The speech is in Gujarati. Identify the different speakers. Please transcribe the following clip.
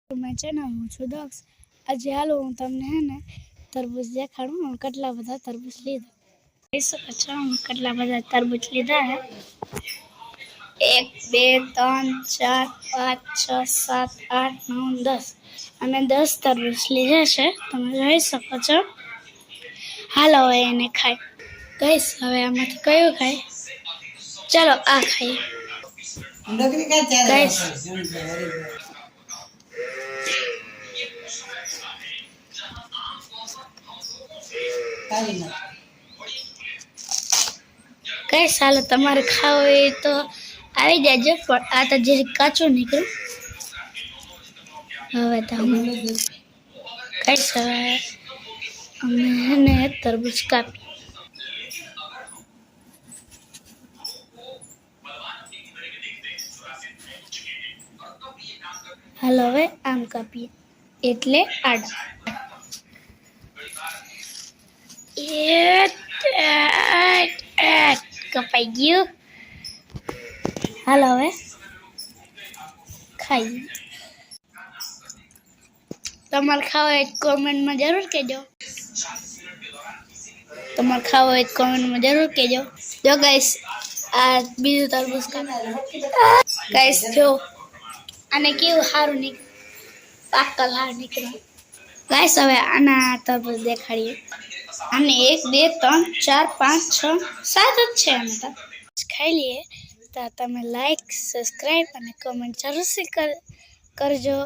Speaker 1: मैं चैनल हूँ दक्ष। आज हालो हूँ तमने है ने तरबूज देखाड़ू કેટલા બધા તરબૂચ લીધા જોઈ શકો છો કેટલા બધા તરબૂચ લીધા હે 1 2 3 4 5 6 7 8 9 10 અમે 10 તરબૂચ લીધા છે તમે જોઈ શકો છો હાલો હવે એને ખાઈ ગાઈસ હવે આમાંથી કયું ખાય ચલો આ ખાઈએ ગાઈસ કઈ સાલો તમારે ખાવ એ તો આવી જાજો પણ આ તો જે કાચું નીકળ્યું હવે તો કઈ સવાય અમે તરબૂચ કાપી હાલો હવે આમ કાપીએ એટલે આડા કપાઈ ગયું હાલો હવે ખાઈ તમારે ખાવા હોય કોમેન્ટમાં જરૂર કહેજો તમારે ખાવા હોય કોમેન્ટમાં જરૂર કહેજો જો ગાઈસ આ બીજું તરબૂચ ગાઈસ જો આને કેવું સારું નીકળ્યું પાકલ હાર નીકળ્યું ગાઈસ હવે આના તરબૂચ દેખાડીએ આને 1 2 3 4 5 6 7 જ છે આને તો ખાઈ લઈએ તો તમે લાઈક સબસ્ક્રાઇબ અને કમેન્ટ જરૂર કરજો।